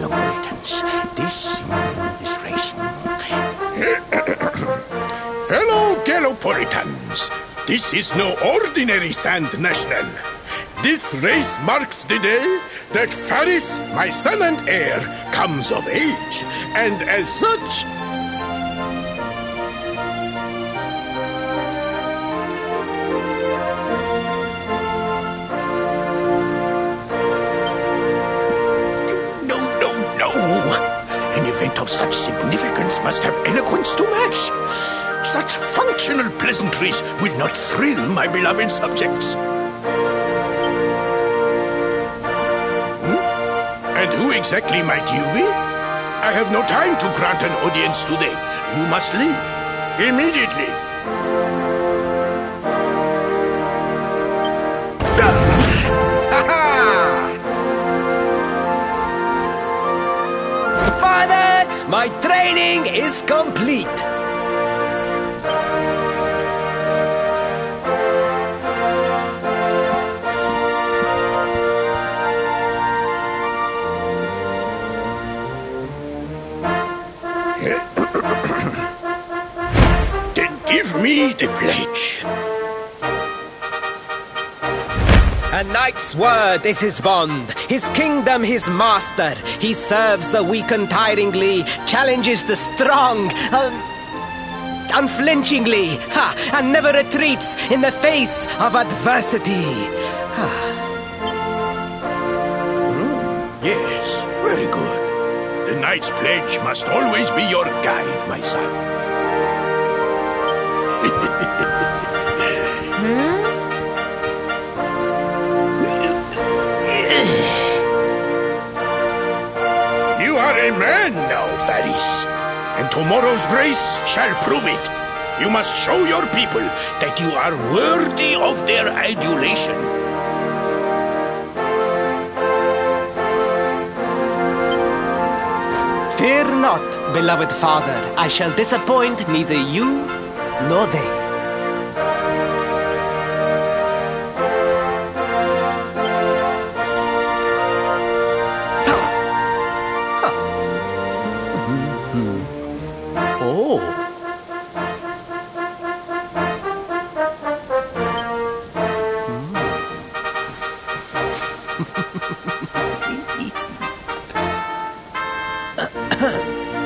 Gallopolitans. This race. Fellow Gallopolitans, this is no ordinary Sand National. This race marks the day that Faris, my son and heir, comes of age, and as such... An event of such significance must have eloquence to match. Such functional pleasantries will not thrill my beloved subjects. And who exactly might you be? I have no time to grant an audience today. You must leave. Immediately. Father, my training is complete. Then give me the pledge. A knight's word is his bond, his kingdom his master. He serves the weak untiringly, challenges the strong unflinchingly, and never retreats in the face of adversity. Yes, very good. The knight's pledge must always be your guide, my son. You are a man now, Faris, and tomorrow's race shall prove it. You must show your people that you are worthy of their adulation. Fear not, beloved father. I shall disappoint neither you nor they.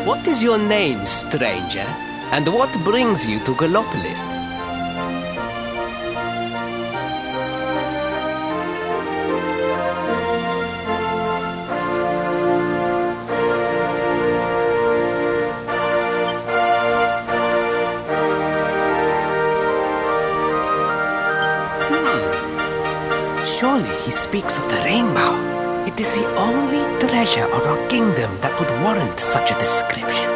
What is your name, stranger? And what brings you to Gallopolis? Surely he speaks of the rainbow. It is the only treasure of our kingdom that would warrant such a description.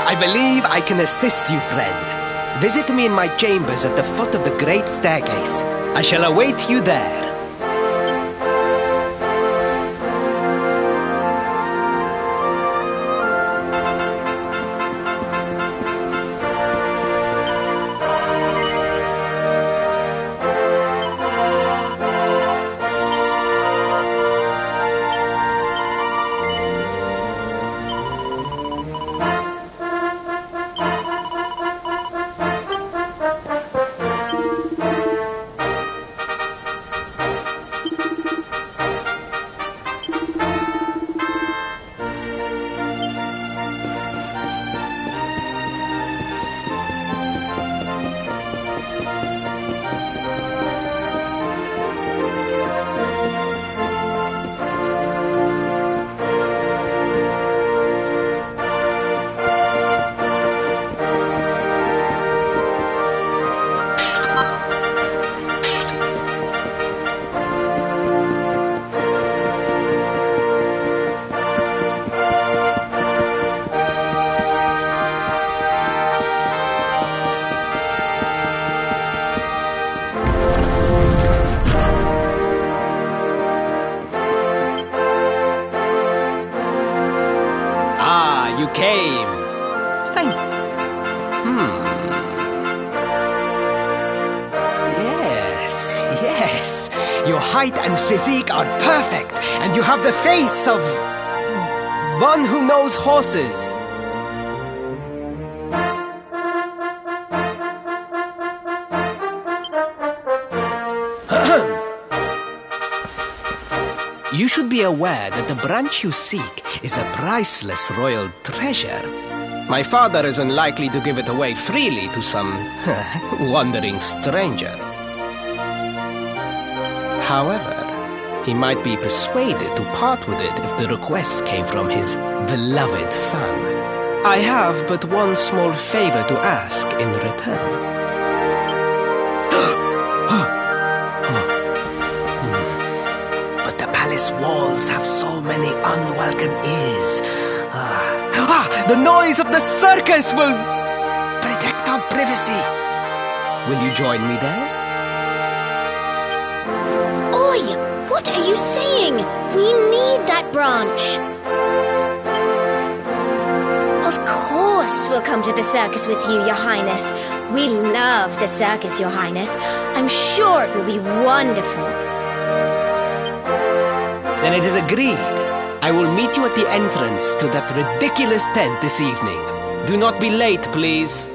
I believe I can assist you, friend. Visit me in my chambers at the foot of the great staircase. I shall await you there. You came. Thank... Yes. Your height and physique are perfect, and you have the face of one who knows horses. You should be aware that the branch you seek is a priceless royal treasure. My father isn't likely to give it away freely to some wandering stranger. However, he might be persuaded to part with it if the request came from his beloved son. I have but one small favor to ask in return. Palace walls have so many unwelcome ears. The noise of the circus will protect our privacy. Will you join me there? Oi! What are you saying? We need that branch. Of course we'll come to the circus with you, Your Highness. We love the circus, Your Highness. I'm sure it will be wonderful. Then it is agreed. I will meet you at the entrance to that ridiculous tent this evening. Do not be late, please.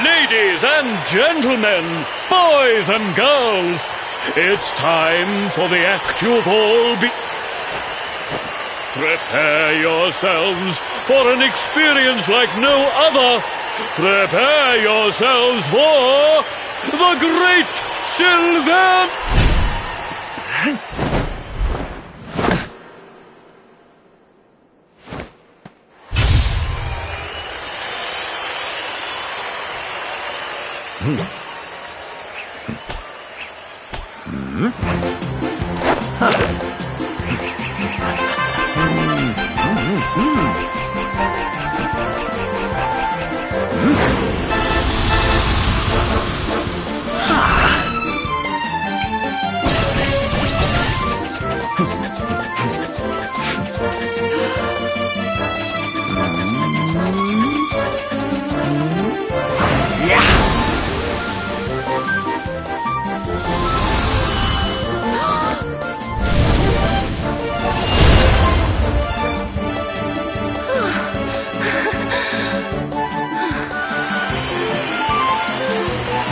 Ladies and gentlemen, boys and girls, it's time for the act you've all Prepare yourselves for an experience like no other. Prepare yourselves for the Great Sylvan...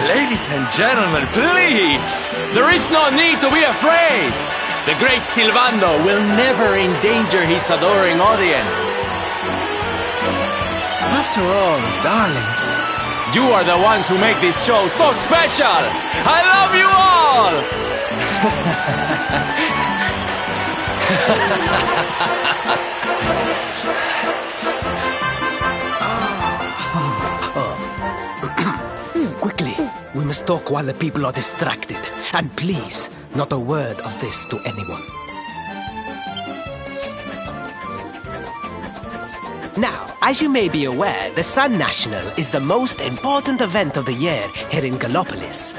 Ladies and gentlemen, please! There is no need to be afraid! The great Silvando will never endanger his adoring audience. After all, darlings, you are the ones who make this show so special! I love you all! quickly, we must talk while the people are distracted. And please, not a word of this to anyone. Now, as you may be aware, the Sun National is the most important event of the year here in Gallopolis.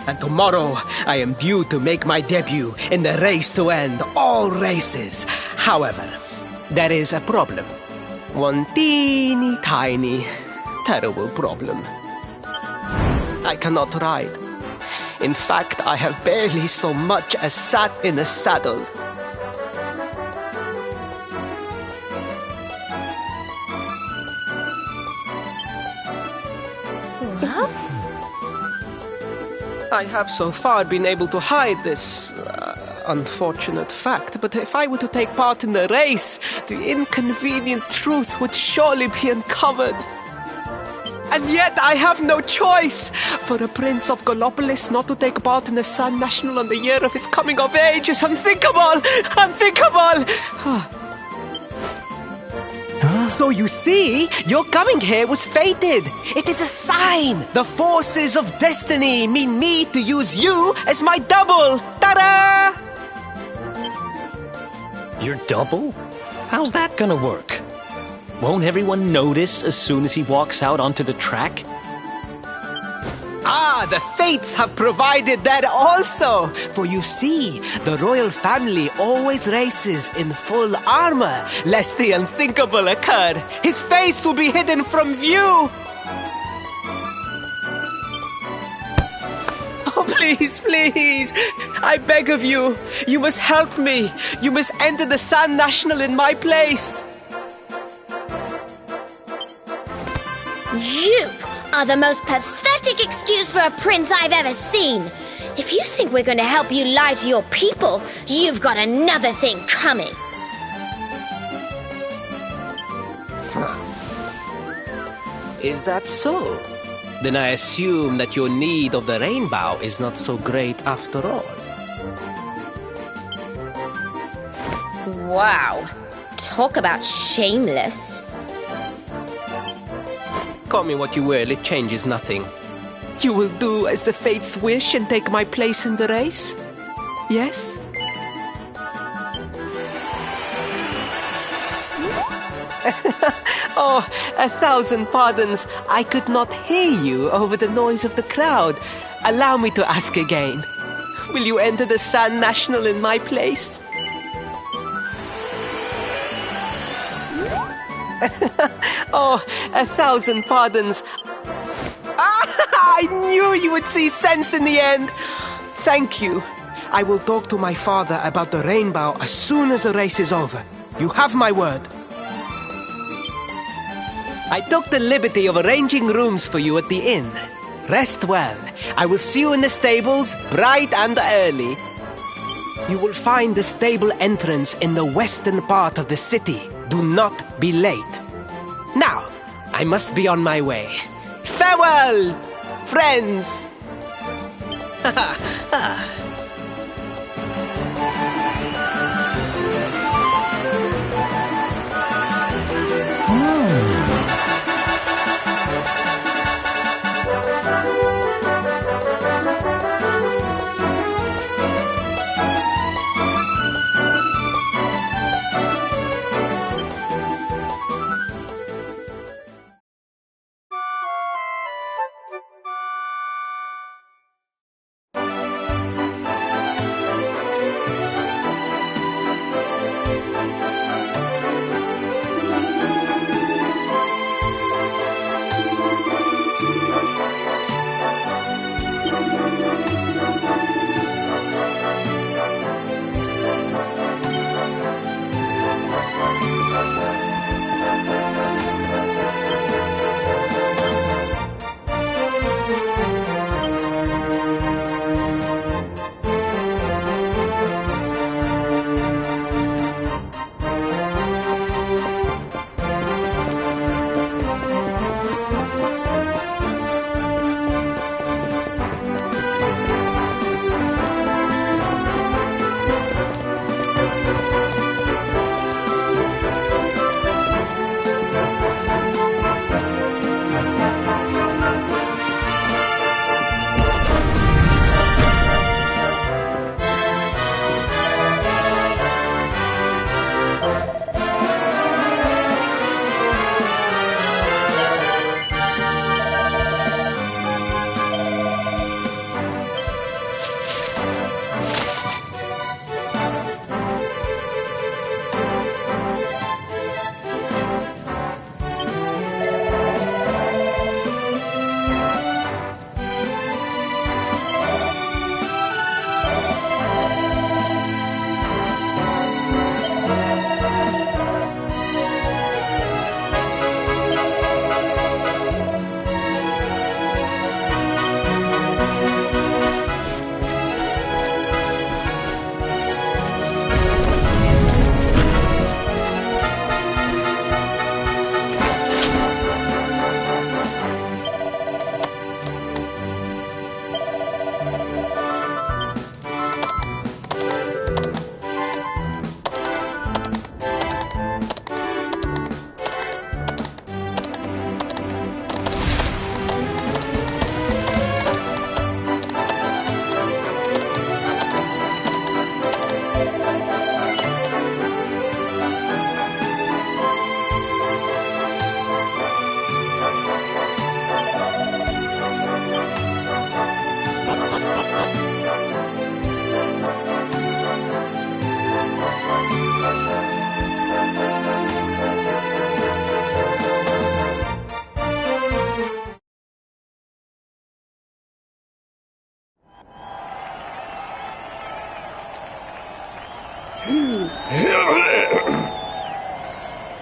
And tomorrow, I am due to make my debut in the race to end all races. However, there is a problem. One teeny tiny, terrible problem. I cannot ride. In fact, I have barely so much as sat in a saddle. I have so far been able to hide this unfortunate fact, but if I were to take part in the race, the inconvenient truth would surely be uncovered. And yet I have no choice. For a prince of Gallopolis not to take part in the Sun National on the year of his coming of age is unthinkable! Unthinkable! So you see, your coming here was fated. It is a sign. The forces of destiny mean me to use you as my double. Ta-da! Your double? How's that gonna work? Won't everyone notice as soon as he walks out onto the track? Ah, the fates have provided that also. For you see, the royal family always races in full armor, lest the unthinkable occur. His face will be hidden from view. Oh, please, please, I beg of you, you must help me. You must enter the Sun National in my place. You are the most pathetic excuse for a prince I've ever seen. If you think we're going to help you lie to your people, you've got another thing coming. Is that so? Then I assume that your need of the rainbow is not so great after all. Wow. Talk about shameless. Call me what you will, it changes nothing. You will do as the fates wish and take my place in the race? Yes? Oh, 1,000 pardons. I could not hear you over the noise of the crowd. Allow me to ask again. Will you enter the Sun National in my place? Oh, 1,000 pardons. I knew you would see sense in the end. Thank you. I will talk to my father about the rainbow as soon as the race is over. You have my word. I took the liberty of arranging rooms for you at the inn. Rest well. I will see you in the stables, bright and early. You will find the stable entrance in the western part of the city. Do not be late. Now, I must be on my way. Farewell, friends!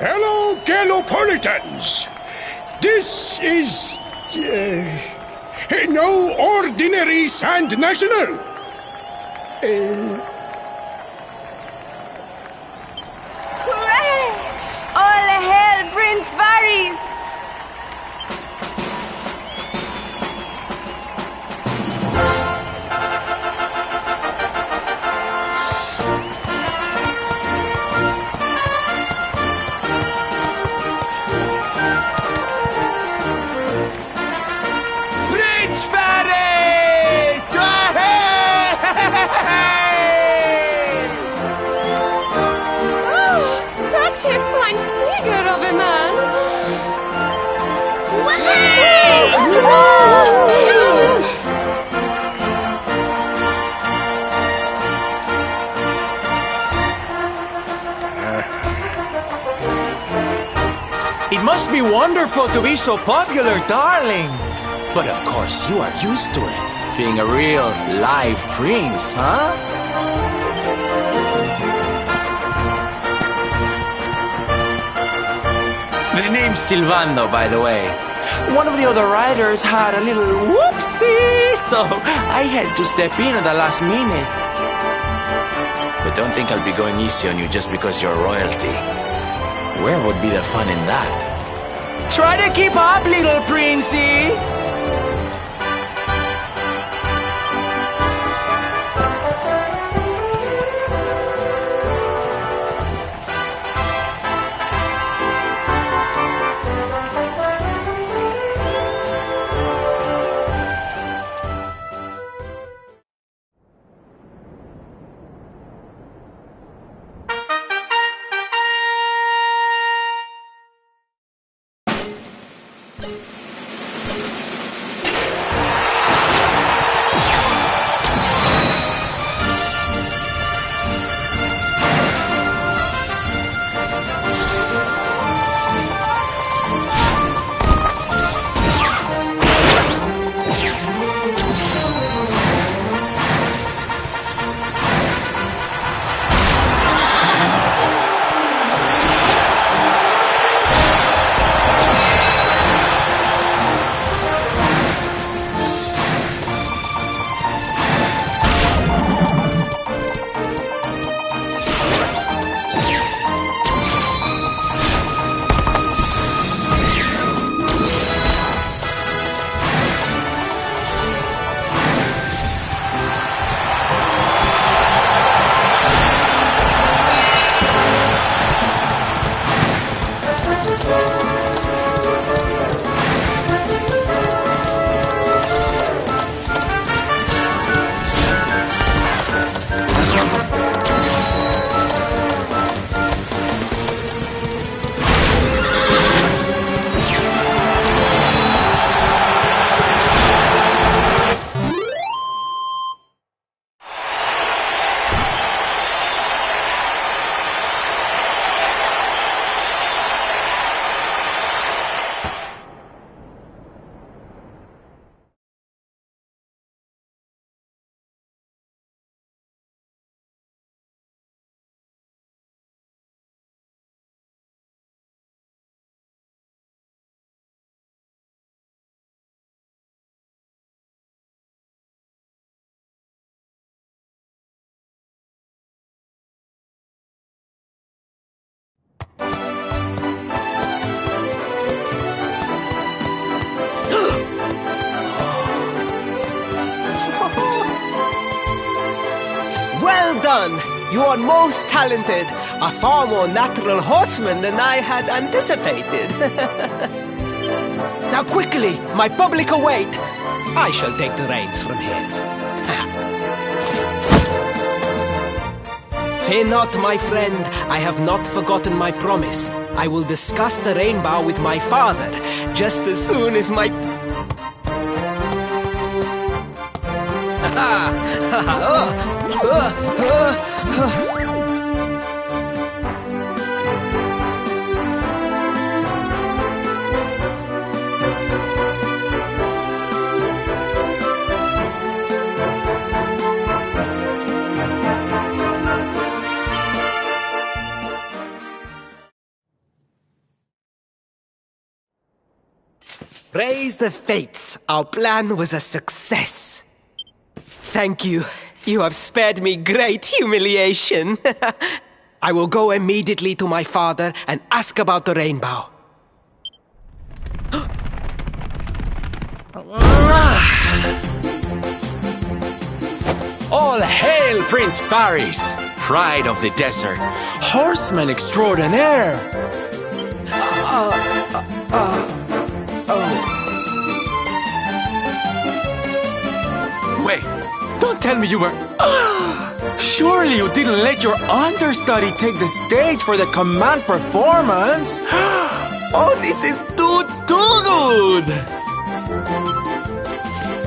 Hello, Gallopolitans! This is... no ordinary Sand National! Hooray! All hail Prince Varys! Such a fine figure of a man. It must be wonderful to be so popular, darling. But of course, you are used to it. Being a real live prince, huh? The name's Silvando, by the way. One of the other riders had a little whoopsie, so I had to step in at the last minute. But don't think I'll be going easy on you just because you're royalty. Where would be the fun in that? Try to keep up, little princey! Well done! You are most talented. A far more natural horseman than I had anticipated. Now quickly, my public await. I shall take the reins from here. Fear not, my friend. I have not forgotten my promise. I will discuss the rainbow with my father just as soon as my... Praise the fates, our plan was a success. Thank you. You have spared me great humiliation. I will go immediately to my father and ask about the rainbow. All hail Prince Faris, pride of the desert, horseman extraordinaire. Wait, don't tell me you were... Surely you didn't let your understudy take the stage for the command performance? Oh, this is too good!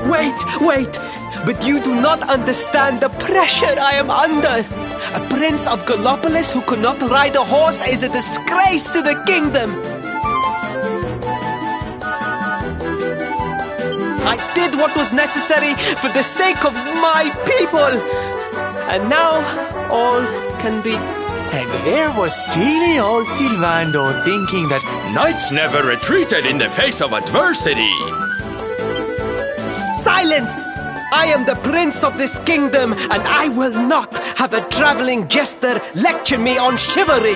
Wait! But you do not understand the pressure I am under. A prince of Gallopolis who could not ride a horse is a disgrace to the kingdom. I did what was necessary for the sake of my people. And now all can be And there was silly old Silvando thinking that knights never retreated in the face of adversity. Silence! I am the prince of this kingdom, and I will not have a traveling jester lecture me on chivalry!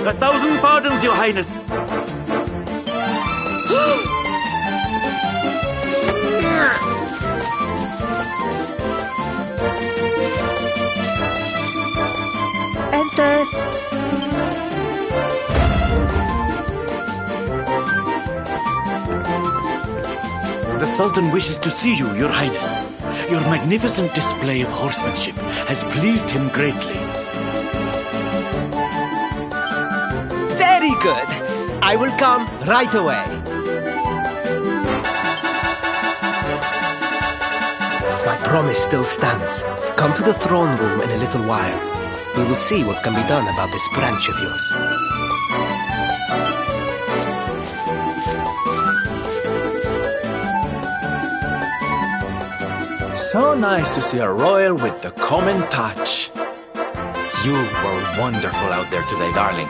A thousand pardons, Your Highness. Enter. The Sultan wishes to see you, Your Highness. Your magnificent display of horsemanship has pleased him greatly. Very good. I will come right away. My promise still stands. Come to the throne room in a little while. We will see what can be done about this branch of yours. So nice to see a royal with the common touch. You were wonderful out there today, darling.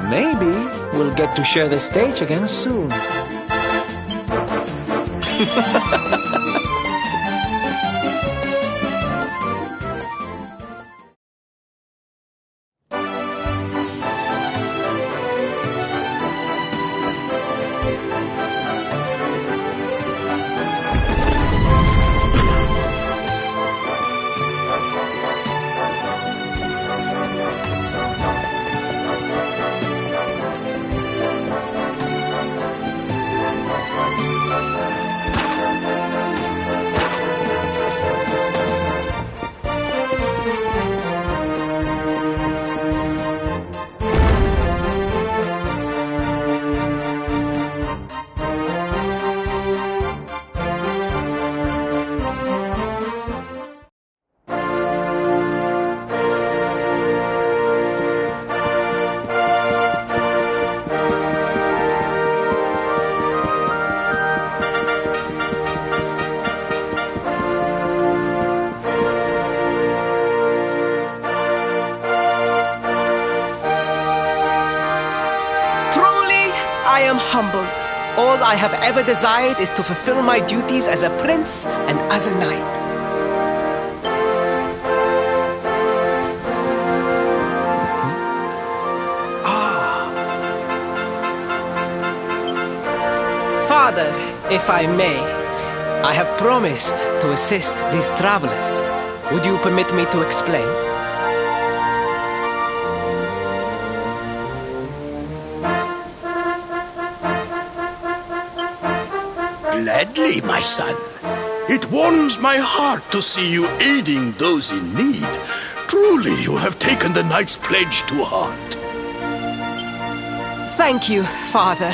Maybe we'll get to share the stage again soon. I am humbled. All I have ever desired is to fulfill my duties as a prince and as a knight. Father, if I may, I have promised to assist these travelers. Would you permit me to explain? Gladly, my son. It warms my heart to see you aiding those in need. Truly, you have taken the knight's pledge to heart. Thank you, Father.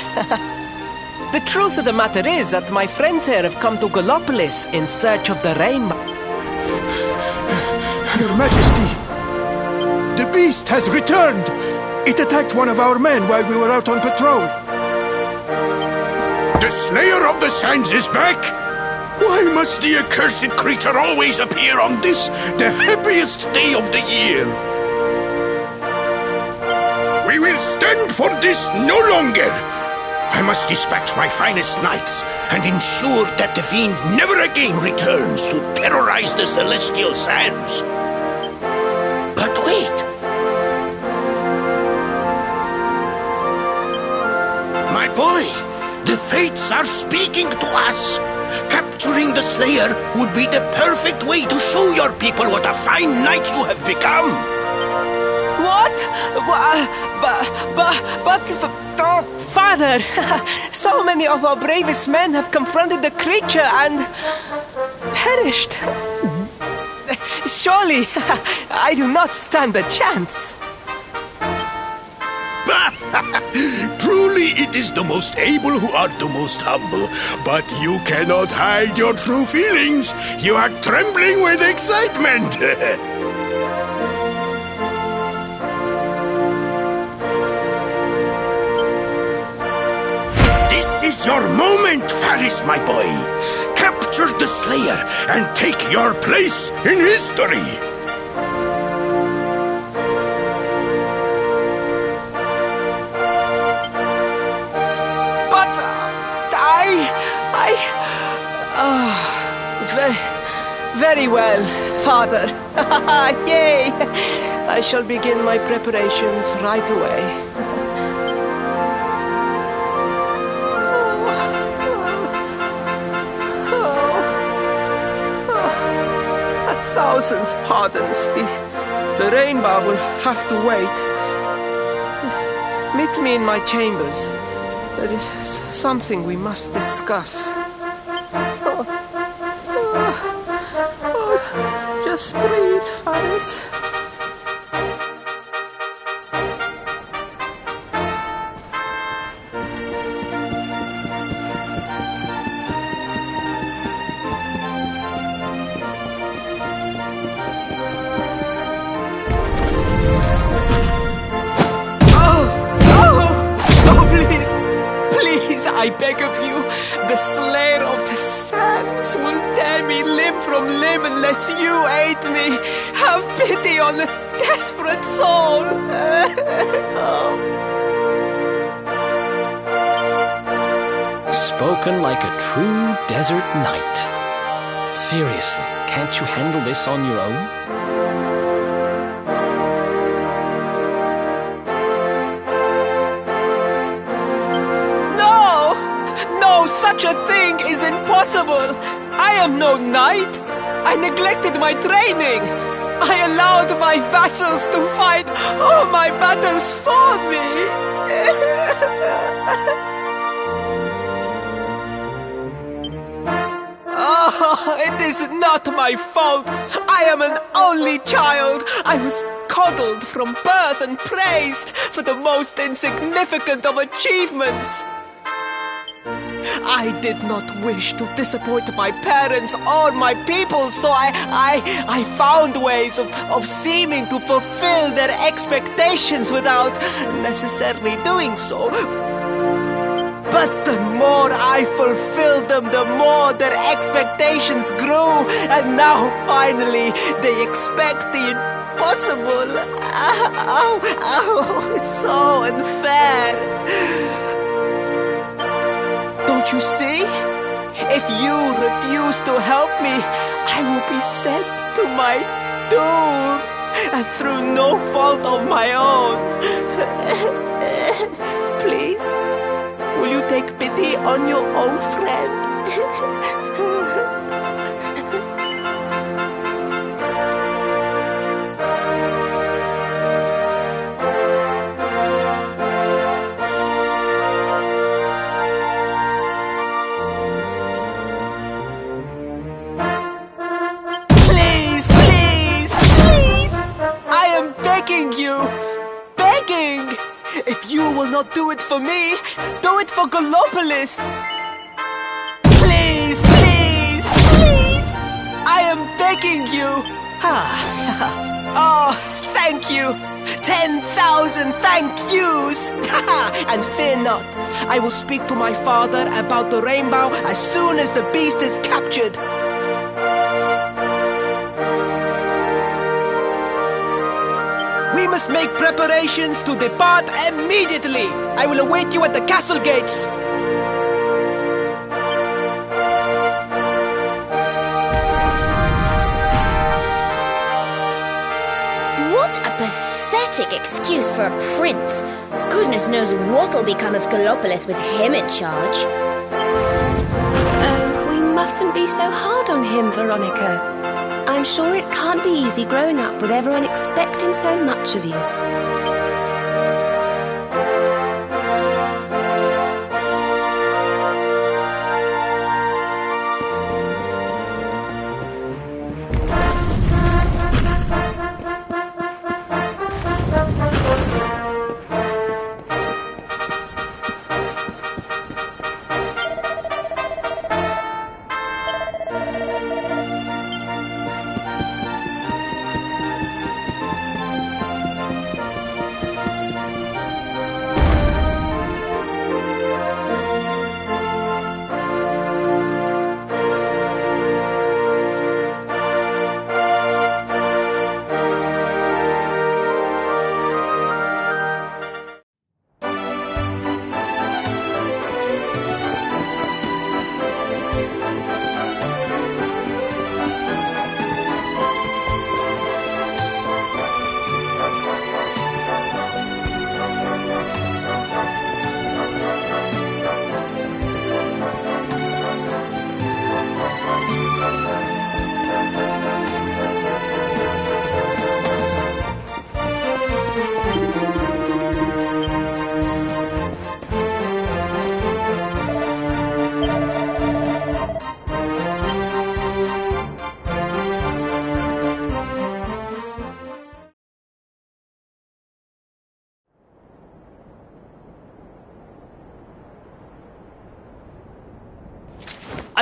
The truth of the matter is that my friends here have come to Gallopolis in search of the rainbow. Your Majesty, the beast has returned. It attacked one of our men while we were out on patrol. The Slayer of the Sands is back! Why must the accursed creature always appear on this, the happiest day of the year? We will stand for this no longer! I must dispatch my finest knights and ensure that the fiend never again returns to terrorize the celestial sands. But wait! My boy! The fates are speaking to us. Capturing the Slayer would be the perfect way to show your people what a fine knight you have become. What? Oh, Father! So many of our bravest men have confronted the creature and perished. Surely, I do not stand a chance. Truly, it is the most able who are the most humble. But you cannot hide your true feelings. You are trembling with excitement. This is your moment, Faris, my boy. Capture capture the Slayer and take your place in history. But very well, Father. Yay! I shall begin my preparations right away. A thousand pardons. The rainbow will have to wait. Meet me in my chambers. There is something we must discuss. Just breathe, Faris. I beg of you, the Slayer of the Sands will tear me limb from limb unless you aid me. Have pity on a desperate soul. Spoken like a true desert knight. Seriously, can't you handle this on your own? Such a thing is impossible! I am no knight! I neglected my training! I allowed my vassals to fight all my battles for me! Oh, it is not my fault! I am an only child! I was coddled from birth and praised for the most insignificant of achievements! I did not wish to disappoint my parents or my people, so I found ways of seeming to fulfill their expectations without necessarily doing so. But the more I fulfilled them, the more their expectations grew, and now finally they expect the impossible. Ow, it's so unfair. Don't you see? If you refuse to help me, I will be sent to my doom, and through no fault of my own. Please, will you take pity on your old friend? If you will not do it for me, do it for Gallopolis! Please, please, please! I am begging you! Oh, thank you! 10,000 thank yous! And fear not, I will speak to my father about the rainbow as soon as the beast is captured. We must make preparations to depart immediately! I will await you at the castle gates! What a pathetic excuse for a prince! Goodness knows what'll become of Gallopolis with him in charge. Oh, we mustn't be so hard on him, Veronica. I'm sure it can't be easy growing up with everyone expecting so much of you.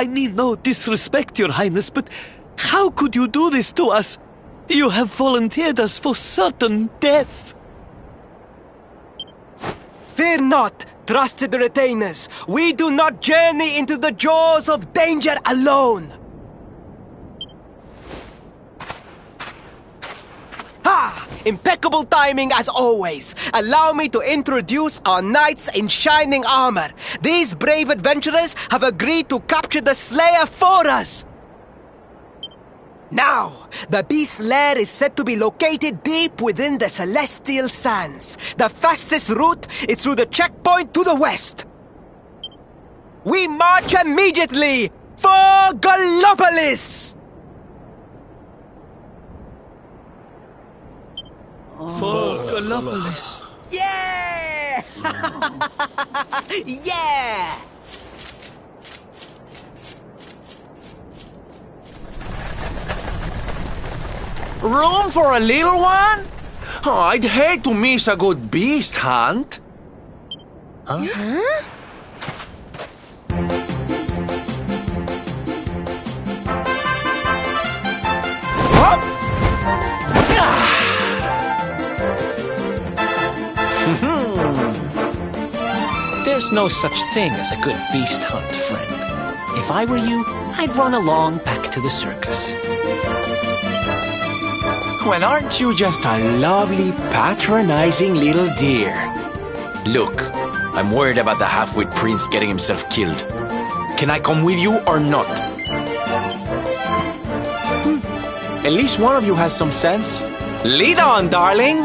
I mean no disrespect, Your Highness, but how could you do this to us? You have volunteered us for certain death. Fear not, trusted retainers. We do not journey into the jaws of danger alone. Ha! Impeccable timing as always. Allow me to introduce our knights in shining armor. These brave adventurers have agreed to capture the Slayer for us. Now, the beast's lair is said to be located deep within the Celestial Sands. The fastest route is through the checkpoint to the west. We march immediately for Gallopolis! For Gallopolis. Yeah! Yeah! Room for a little one? Oh, I'd hate to miss a good beast hunt. Huh? There's no such thing as a good beast hunt, friend. If I were you, I'd run along back to the circus. Well, aren't you just a lovely, patronizing little dear? Look, I'm worried about the half-wit prince getting himself killed. Can I come with you or not? At least one of you has some sense. Lead on, darling!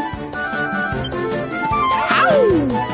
Ow!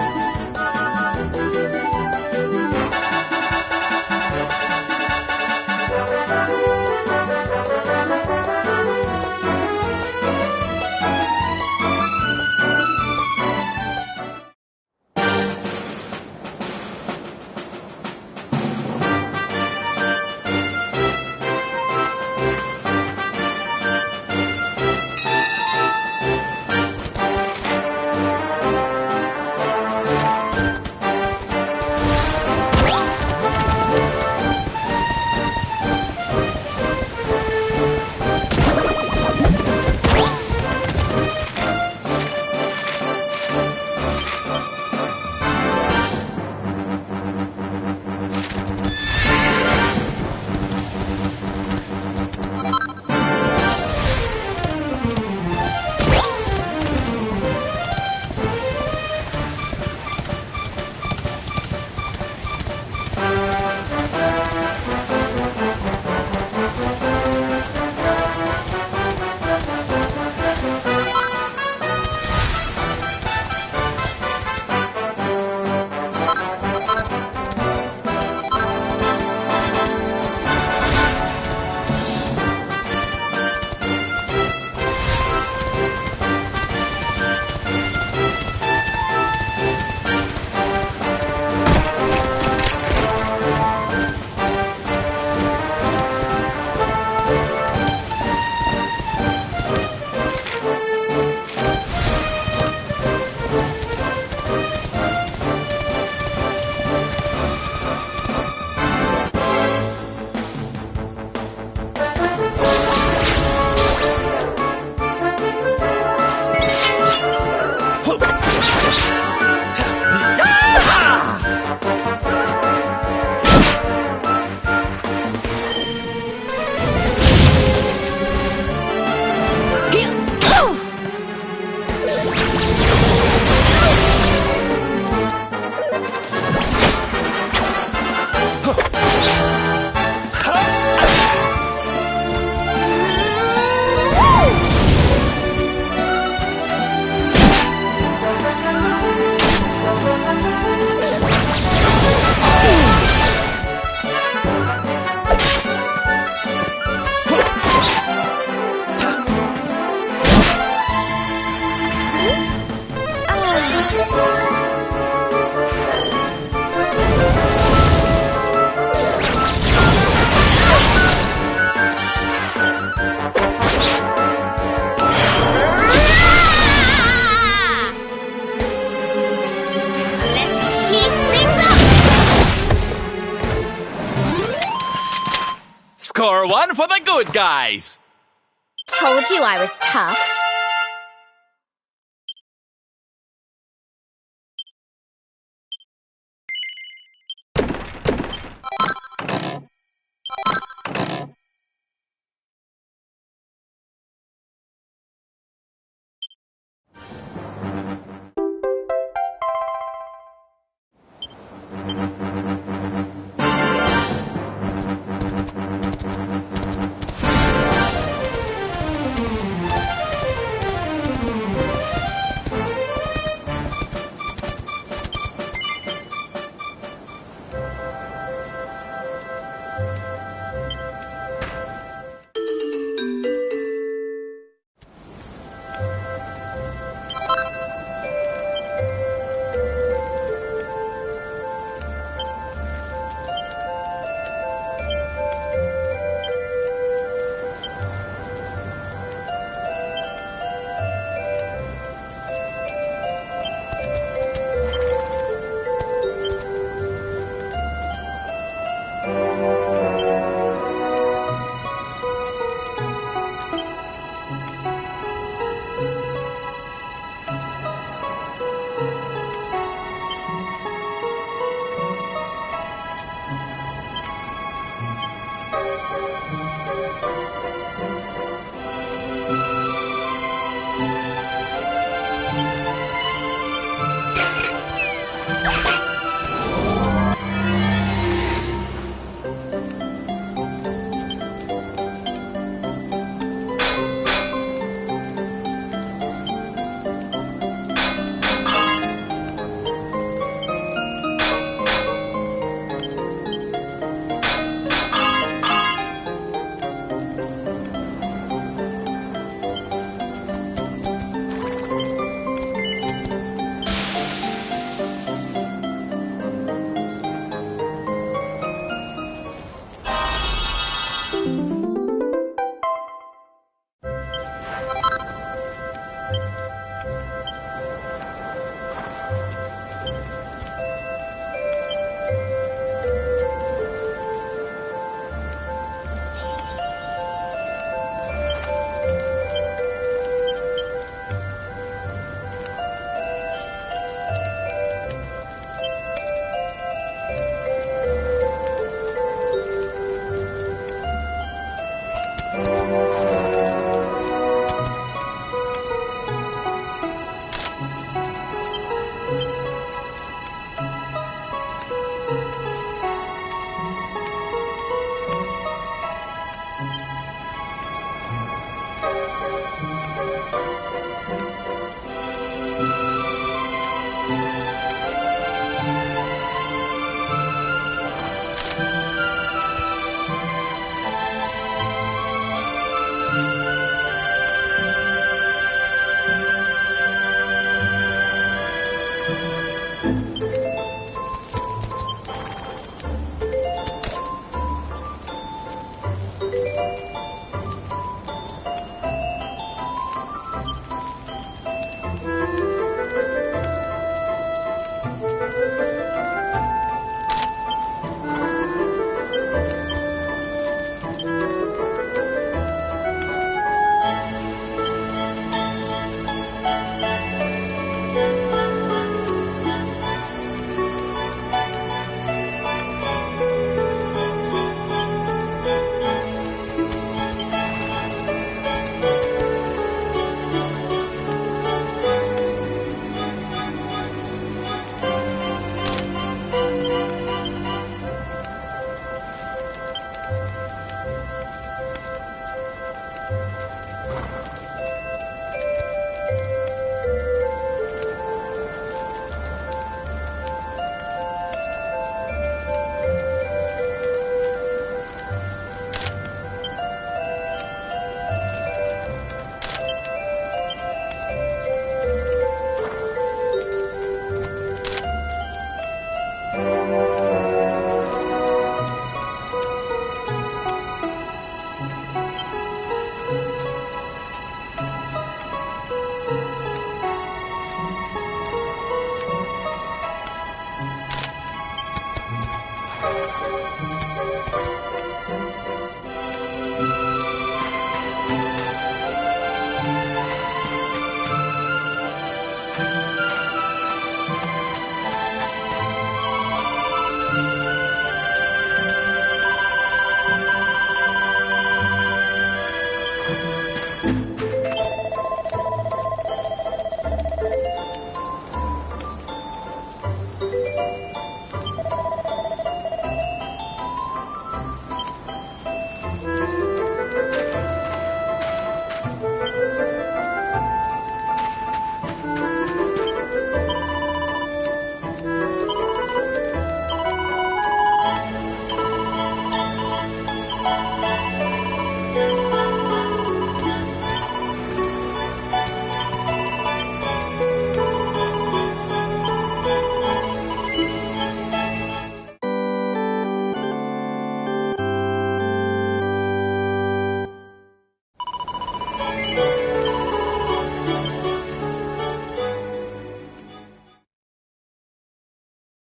Pour one for the good guys! Told you I was tough.